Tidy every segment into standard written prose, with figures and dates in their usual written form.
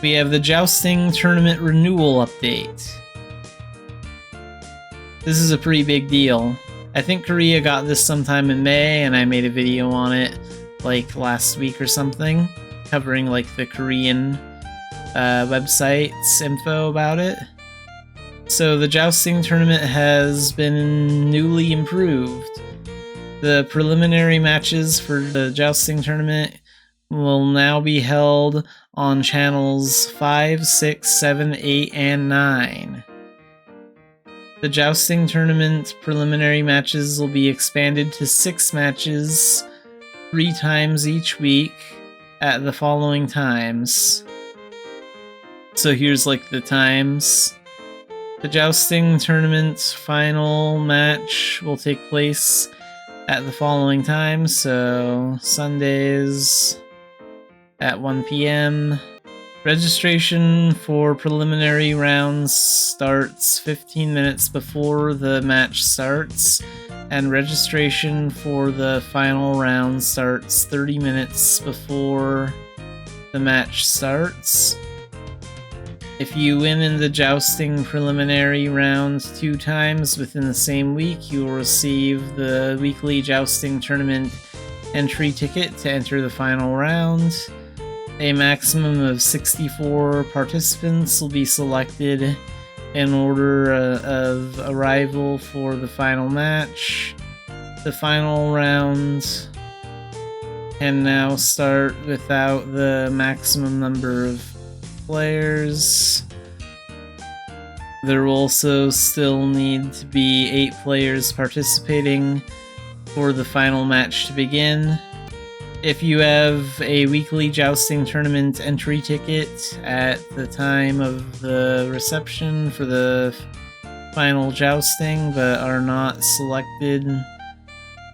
We have the Jousting Tournament Renewal update. This is a pretty big deal. I think Korea got this sometime in May, and I made a video on it like last week or something, covering like the Korean website's info about it. So the Jousting Tournament has been newly improved. The preliminary matches for the Jousting Tournament will now be held on channels 5, 6, 7, 8, and 9. The Jousting Tournament preliminary matches will be expanded to 6 matches, 3 times each week, at the following times. So here's like the times. The Jousting Tournament final match will take place at the following times, so Sundays at 1 p.m. Registration for preliminary rounds starts 15 minutes before the match starts, and registration for the final round starts 30 minutes before the match starts. If you win in the Jousting preliminary round 2 times within the same week, you will receive the weekly Jousting Tournament entry ticket to enter the final round. A maximum of 64 participants will be selected in order of arrival for the final match. The final round can now start without the maximum number of players. There will also still need to be 8 players participating for the final match to begin. If you have a weekly Jousting Tournament entry ticket at the time of the reception for the final Jousting but are not selected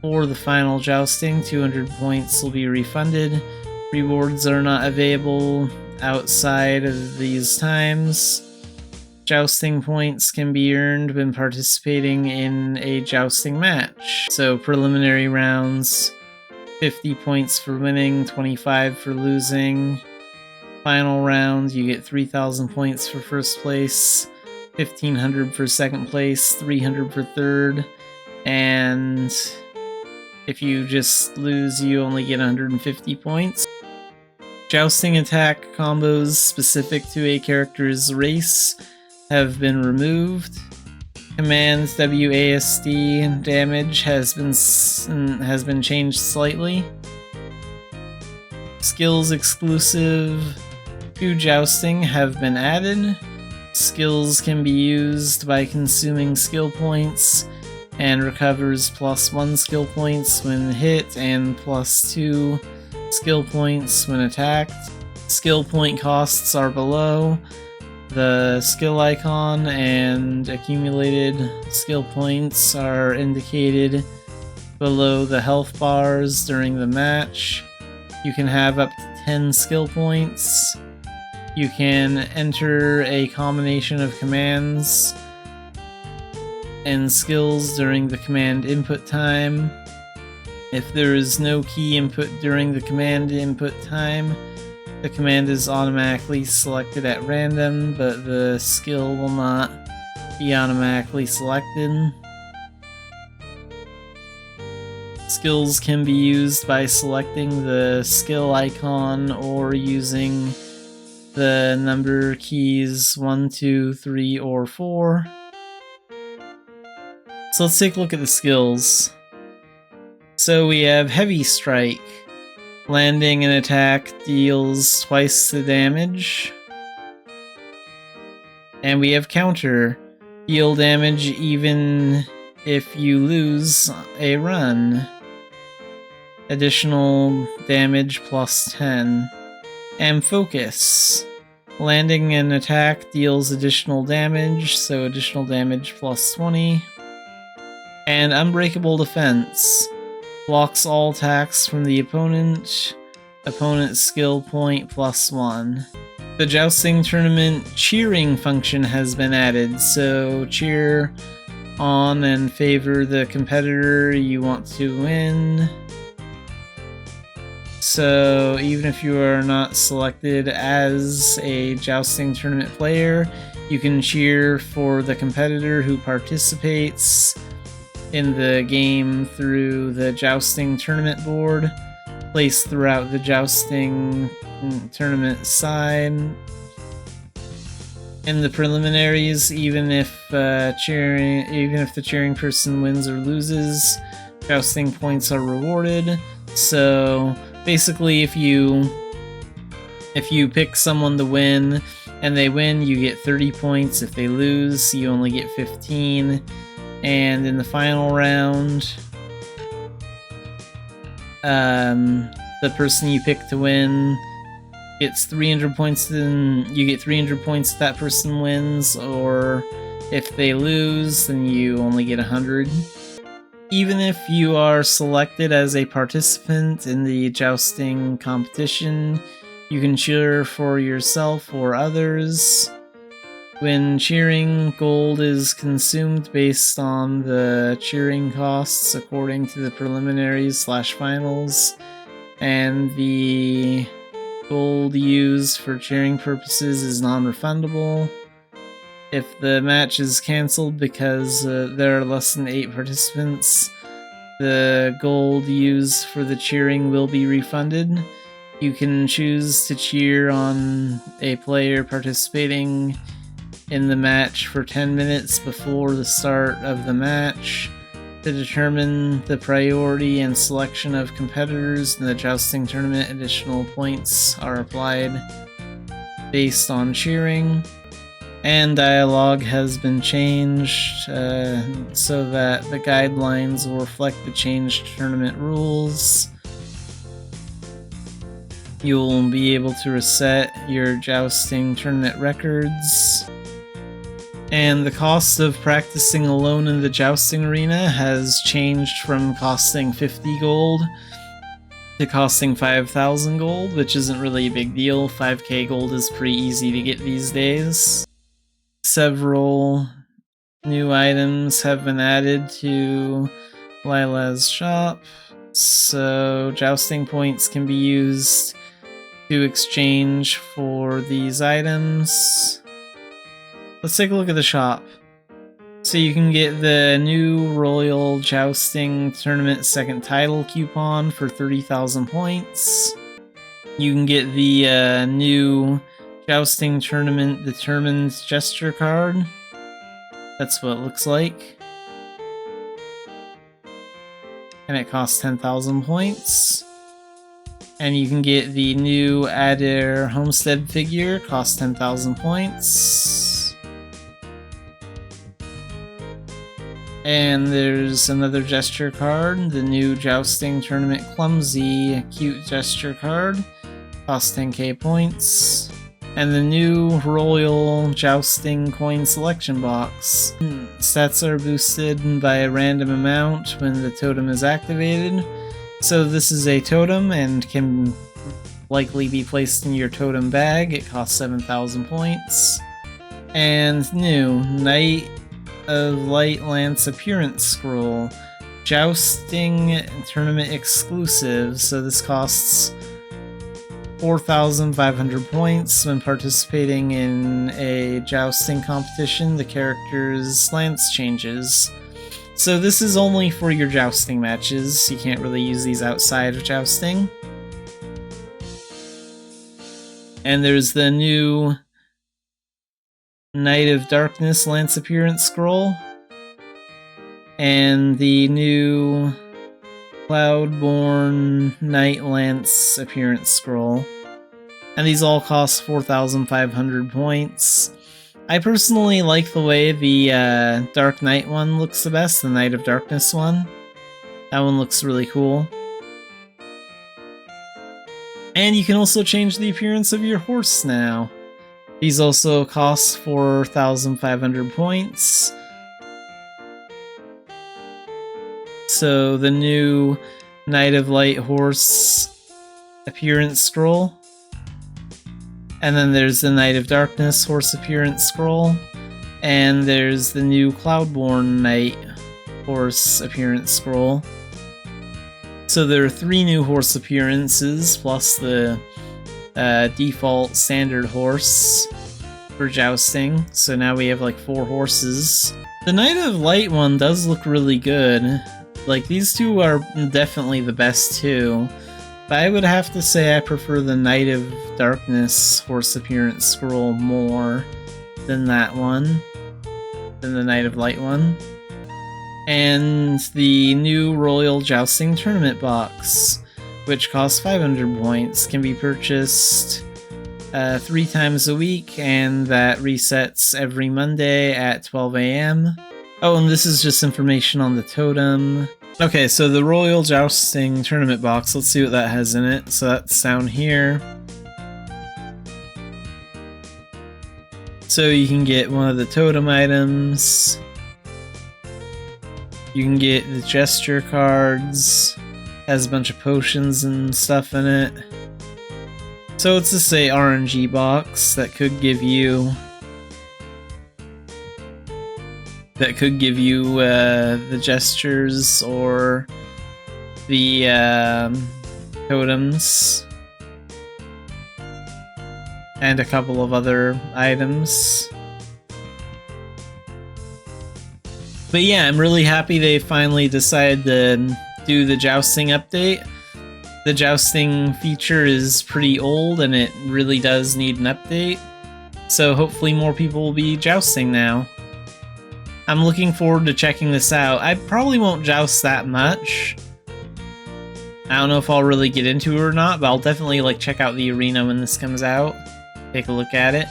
for the final Jousting, 200 points will be refunded. Rewards are not available outside of these times. Jousting points can be earned when participating in a Jousting match. So preliminary rounds, 50 points for winning, 25 for losing. Final round, you get 3,000 points for first place, 1,500 for second place, 300 for third, and if you just lose, you only get 150 points. Jousting attack combos specific to a character's race have been removed. Command WASD damage has been changed slightly. Skills exclusive to Jousting have been added. Skills can be used by consuming skill points and recovers +1 skill points when hit and +2 skill points when attacked. Skill point costs are below the skill icon, and accumulated skill points are indicated below the health bars during the match. You can have up to 10 skill points. You can enter a combination of commands and skills during the command input time. If there is no key input during the command input time, the command is automatically selected at random, but the skill will not be automatically selected. Skills can be used by selecting the skill icon or using the number keys 1, 2, 3, or 4. So let's take a look at the skills. So we have Heavy Strike. Landing an attack deals twice the damage. And we have Counter. Deal damage even if you lose a run. Additional damage +10. And Focus. Landing an attack deals additional damage, so additional damage +20. And Unbreakable Defense. Blocks all attacks from the opponent's skill point +1. The Jousting Tournament cheering function has been added, so cheer on and favor the competitor you want to win. So even if you are not selected as a Jousting tournament player, you can cheer for the competitor who participates in the game through the Jousting tournament board placed throughout the Jousting tournament side. In the preliminaries, even if the cheering person wins or loses, Jousting points are rewarded. So basically, if you pick someone to win and they win, you get 30 points. If they lose, you only get 15. And in the final round, the person you pick to win gets 300 points, then you get 300 points if that person wins, or if they lose, then you only get 100. Even if you are selected as a participant in the Jousting competition, you can cheer for yourself or others. When cheering, gold is consumed based on the cheering costs according to the preliminaries/finals, and the gold used for cheering purposes is non-refundable. If the match is cancelled because there are less than 8 participants, the gold used for the cheering will be refunded. You can choose to cheer on a player participating in the match for 10 minutes before the start of the match. To determine the priority and selection of competitors in the Jousting tournament, additional points are applied based on cheering. And dialogue has been changed so that the guidelines will reflect the changed tournament rules. You'll be able to reset your Jousting tournament records. And the cost of practicing alone in the Jousting arena has changed from costing 50 gold to costing 5,000 gold, which isn't really a big deal. 5k gold is pretty easy to get these days. Several new items have been added to Lila's shop, so Jousting points can be used to exchange for these items. Let's take a look at the shop. So you can get the new Royal Jousting Tournament second title coupon for 30,000 points. You can get the new Jousting Tournament Determined Gesture card. That's what it looks like. And it costs 10,000 points. And you can get the new Adair Homestead figure, costs 10,000 points. And there's another gesture card, the new Jousting Tournament Clumsy Cute Gesture card, costs 10k points. And the new Royal Jousting Coin Selection Box. Stats are boosted by a random amount when the totem is activated. So this is a totem and can likely be placed in your totem bag. It costs 7,000 points. And new Knight of Light Lance Appearance Scroll. Jousting Tournament exclusive, so this costs 4,500 points. When participating in a Jousting competition, the character's lance changes. So this is only for your Jousting matches. You can't really use these outside of Jousting. And there's the new Night of Darkness Lance Appearance Scroll, and the new Cloudborn Night Lance Appearance Scroll. And these all cost 4,500 points. I personally like the way the Dark Knight one looks the best, the Night of Darkness one. That one looks really cool. And you can also change the appearance of your horse now. These also cost 4,500 points. So the new Night of Light Horse Appearance Scroll. And then there's the Night of Darkness Horse Appearance Scroll. And there's the new Cloudborn Night Horse Appearance Scroll. So there are 3 new horse appearances, plus the default standard horse for jousting. So now we have like 4 horses. The Knight of Light one does look really good. Like, these 2 are definitely the best 2. But I would have to say I prefer the Knight of Darkness horse appearance scroll more than that one, than the Knight of Light one. And the new Royal Jousting Tournament box, which costs 500 points, can be purchased 3 times a week, and that resets every Monday at 12 AM. Oh, and this is just information on the totem. Okay, so the Royal Jousting Tournament box, let's see what that has in it. So that's down here. So you can get one of the totem items. You can get the gesture cards. Has a bunch of potions and stuff in it. So it's just a RNG box that could give you the gestures or the totems and a couple of other items. But yeah, I'm really happy they finally decided to do the jousting update. The jousting feature is pretty old and it really does need an update. So hopefully more people will be jousting now. I'm looking forward to checking this out. I probably won't joust that much. I don't know if I'll really get into it or not, but I'll definitely like check out the arena when this comes out. Take a look at it.